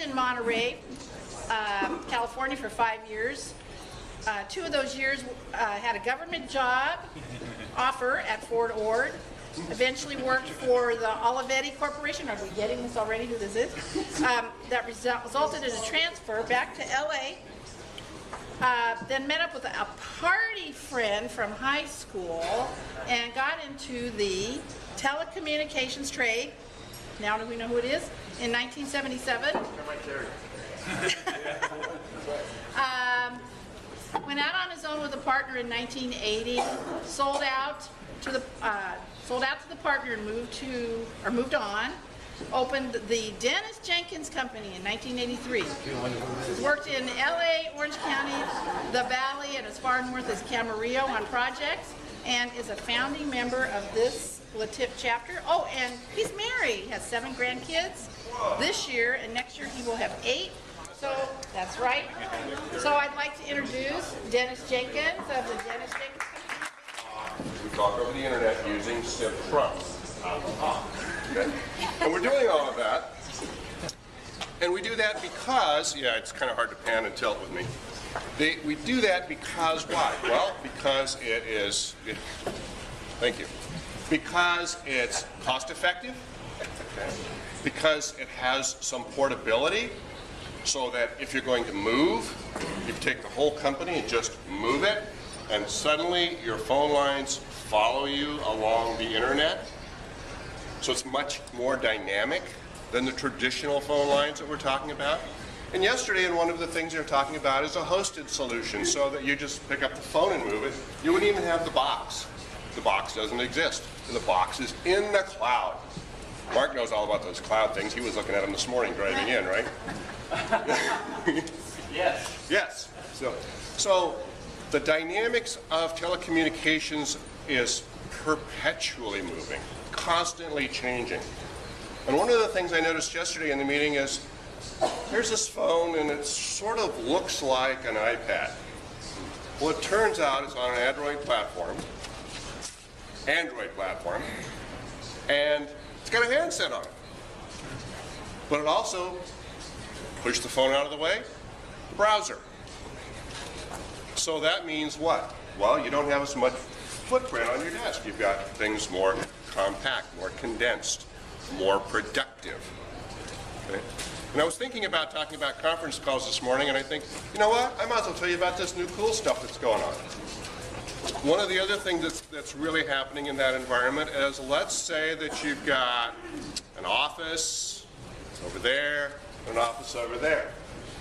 in Monterey, California for 5 years. 2 of those years had a government job offer at Fort Ord. Eventually worked for the Olivetti Corporation. Are we getting this already, who this is? That resulted in a transfer back to LA. Then met up with a party friend from high school and got into the telecommunications trade. Now do we know who it is? In 1977. Went out on his own with a partner in 1980. Sold out to the partner and moved on. Opened the Dennis Jenkins Company in 1983. Worked in LA, Orange County, the Valley, and as far north as Camarillo on projects, and is a founding member of this LaTip chapter. Oh, and he's married. He has 7 grandkids this year, and next year he will have 8. So that's right. So I'd like to introduce Dennis Jenkins of the Dennis Jenkins Company. We talk over the internet using SIP trunks. Okay. And we're doing all of that. And we do that because, yeah, it's kind of hard to pan and tilt with me. We do that because why? Well, because it is, thank you, because it's cost effective, okay. Because it has some portability, so that if you're going to move, you take the whole company and just move it, and suddenly your phone lines follow you along the internet. So it's much more dynamic than the traditional phone lines that we're talking about. And yesterday, one of the things you're talking about is a hosted solution, so that you just pick up the phone and move it. You wouldn't even have the box. The box doesn't exist. And the box is in the cloud. Mark knows all about those cloud things. He was looking at them this morning driving in, right? Yes. Yes. So the dynamics of telecommunications is perpetually moving, constantly changing. And one of the things I noticed yesterday in the meeting is, here's this phone and it sort of looks like an iPad. Well, it turns out it's on an Android platform, and it's got a handset on it. But it also, push the phone out of the way, browser. So that means what? Well, you don't have as much footprint on your desk. You've got things more compact, more condensed, more productive. Okay? And I was thinking about talking about conference calls this morning, and I think, you know what? I might as well tell you about this new cool stuff that's going on. One of the other things that's really happening in that environment is, let's say that you've got an office over there, an office over there.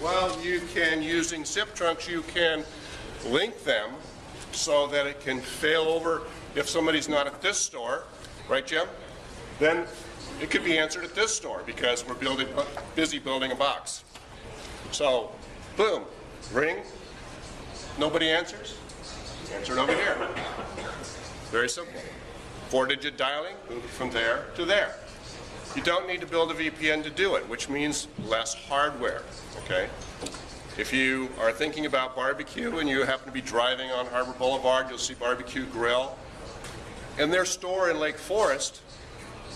Well, you can, using SIP trunks, you can link them so that it can fail over if somebody's not at this store, right, Jim? Then it could be answered at this store because we're busy building a box. So, boom, ring, nobody answers, answer it over here. Very simple. 4-digit dialing, move it from there to there. You don't need to build a VPN to do it, which means less hardware, okay? If you are thinking about barbecue and you happen to be driving on Harbor Boulevard, you'll see Barbecue Grill. In their store in Lake Forest,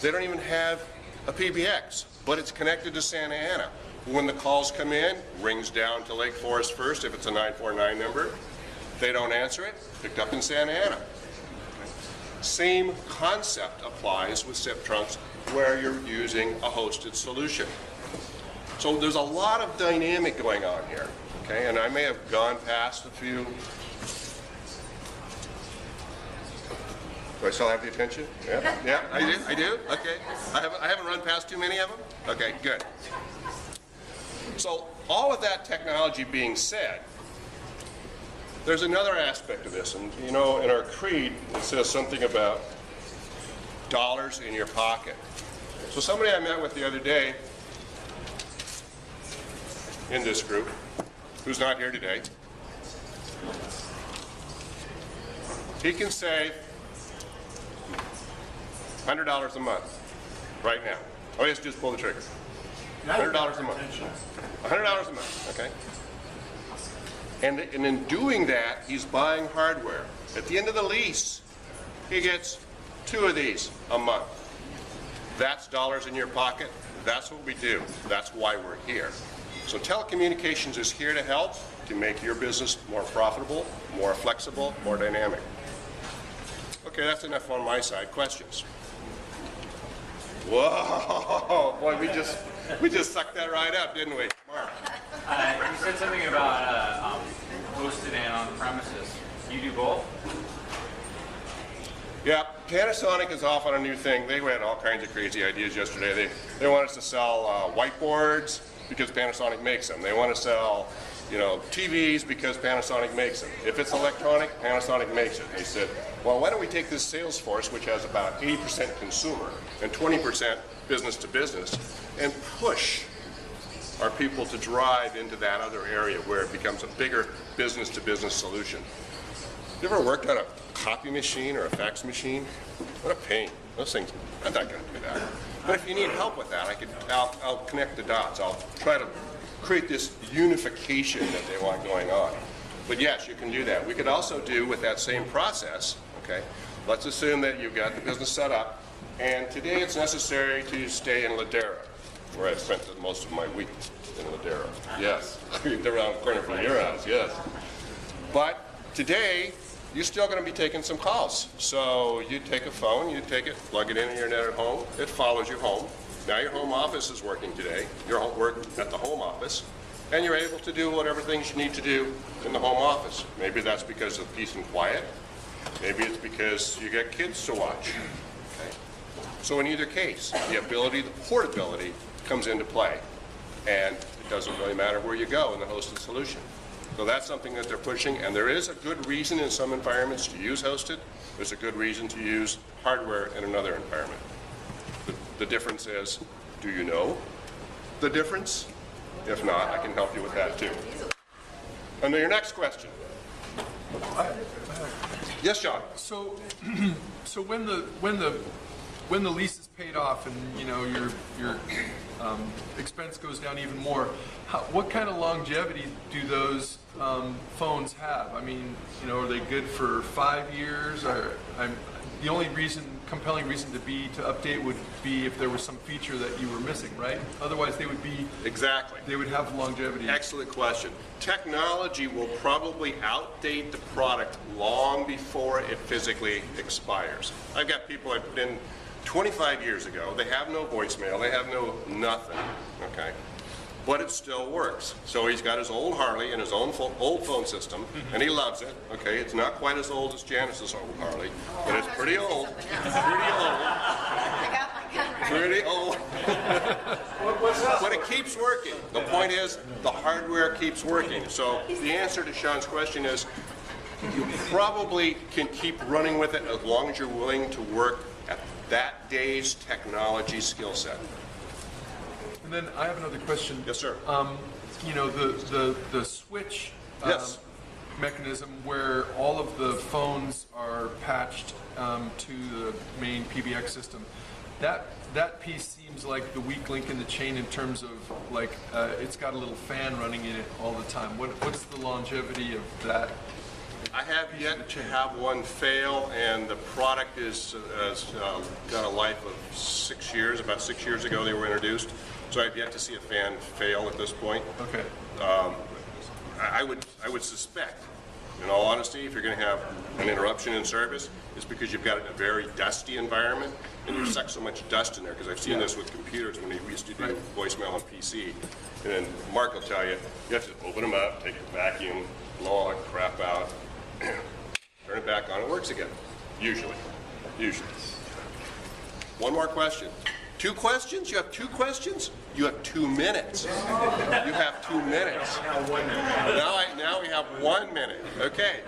they don't even have a PBX, but it's connected to Santa Ana. When the calls come in, rings down to Lake Forest first if it's a 949 number. If they don't answer it, picked up in Santa Ana. Same concept applies with SIP trunks where you're using a hosted solution. So there's a lot of dynamic going on here, okay? And I may have gone past a few. Do I still have the attention? Yeah, yeah, I do. Okay, I haven't run past too many of them. Okay, good. So all of that technology being said, there's another aspect of this, and you know, in our creed, it says something about dollars in your pocket. So somebody I met with the other day in this group, who's not here today, he can save $100 a month right now. All he has to do is pull the trigger. $100 a month. $100 a month, okay? And in doing that, he's buying hardware. At the end of the lease, he gets 2 of these a month. That's dollars in your pocket. That's what we do. That's why we're here. So telecommunications is here to help to make your business more profitable, more flexible, more dynamic. Okay, that's enough on my side. Questions? Whoa, boy, we just sucked that right up, didn't we? Mark. You said something about hosted and on premises. You do both? Yeah, Panasonic is off on a new thing. They had all kinds of crazy ideas yesterday. They want us to sell whiteboards because Panasonic makes them. They want to sell, TVs because Panasonic makes them. If it's electronic, Panasonic makes it. They said, well, why don't we take this sales force, which has about 80% consumer and 20% business to business, and push our people to drive into that other area where it becomes a bigger business to business solution. You ever worked on a copy machine or a fax machine? What a pain. Those things, I'm not going to do that. But if you need help with that, I'll connect the dots. I'll try to create this unification that they want going on. But yes, you can do that. We could also do with that same process, okay, let's assume that you've got the business set up, and today it's necessary to stay in Ladera, where I've spent most of my week in Ladera. Yes, they're around the corner from your house, yes. But today, you're still going to be taking some calls. So you take a phone, you take it, plug it in your net at home, it follows you home. Now your home office is working today. You're working at the home office, and you're able to do whatever things you need to do in the home office. Maybe that's because of peace and quiet. Maybe it's because you got kids to watch. Okay? So in either case, the ability, the portability comes into play. And it doesn't really matter where you go in the hosted solution. So that's something that they're pushing, and there is a good reason in some environments to use hosted. There's a good reason to use hardware in another environment. The difference is, do you know the difference? If not, I can help you with that too. And then your next question. Yes, John. So when the lease is paid off and your expense goes down even more, what kind of longevity do those phones have? I mean, are they good for 5 years? Or the only compelling reason to update would be if there was some feature that you were missing, right? Otherwise, they would be exactly. They would have longevity. Excellent question. Technology will probably outdate the product long before it physically expires. I've got people I put in 25 years ago. They have no voicemail. They have no nothing. Okay. But it still works. So he's got his old Harley and his own old phone system, and he loves it. Okay, it's not quite as old as Janice's old Harley, but it's pretty old. Pretty old. But it keeps working. The point is, the hardware keeps working. So the answer to Sean's question is, you probably can keep running with it as long as you're willing to work at that day's technology skill set. And then I have another question. Yes, sir. The switch Yes. mechanism where all of the phones are patched to the main PBX system. That piece seems like the weak link in the chain in terms of it's got a little fan running in it all the time. What's the longevity of that? I have yet to have one fail, and the product has got a life of 6 years. About 6 years ago they were introduced, so I've yet to see a fan fail at this point. Okay. I would suspect, in all honesty, if you're going to have an interruption in service, it's because you've got a very dusty environment, and you suck so much dust in there, because I've seen this with computers when we used to do voicemail on PC. And then Mark will tell you, you have to open them up, take a vacuum, blow all that crap out, turn it back on, it works again. Usually. One more question. 2 questions? You have 2 questions? You have 2 minutes. You have 2 minutes. Now we have 1 minute. Okay.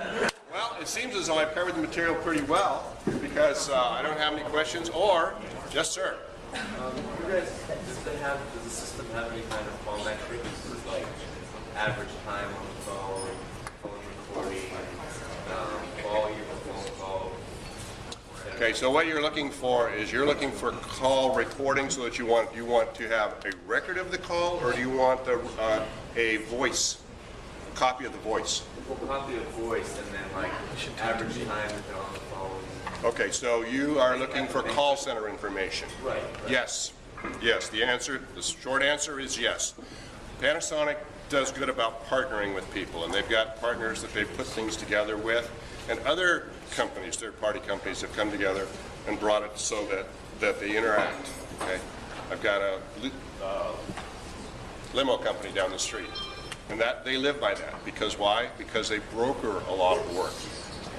Well, it seems as though I've covered the material pretty well because I don't have any questions. Or, yes, sir. You guys, does the system have any kind of phone metrics, like average time on the phone recording, volume of phone call? Okay, so what you're looking for is you're looking for call recording, so that you want to have a record of the call, or do you want a voice, a copy of the voice? Well, copy of voice, and then average time that they're on the phone. Okay, so you are looking for call center information. Right. Yes. Yes, the short answer is yes. Panasonic does good about partnering with people, and they've got partners that they've put things together with, and other companies, third-party companies, have come together and brought it so that they interact. Okay, I've got a limo company down the street, and that they live by that because why? Because they broker a lot of work.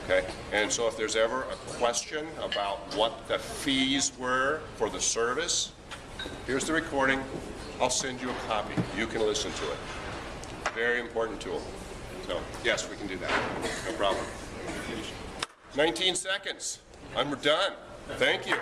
Okay, and so if there's ever a question about what the fees were for the service, here's the recording. I'll send you a copy. You can listen to it. Very important tool. So, yes, we can do that. No problem. 19 seconds. I'm done. Thank you.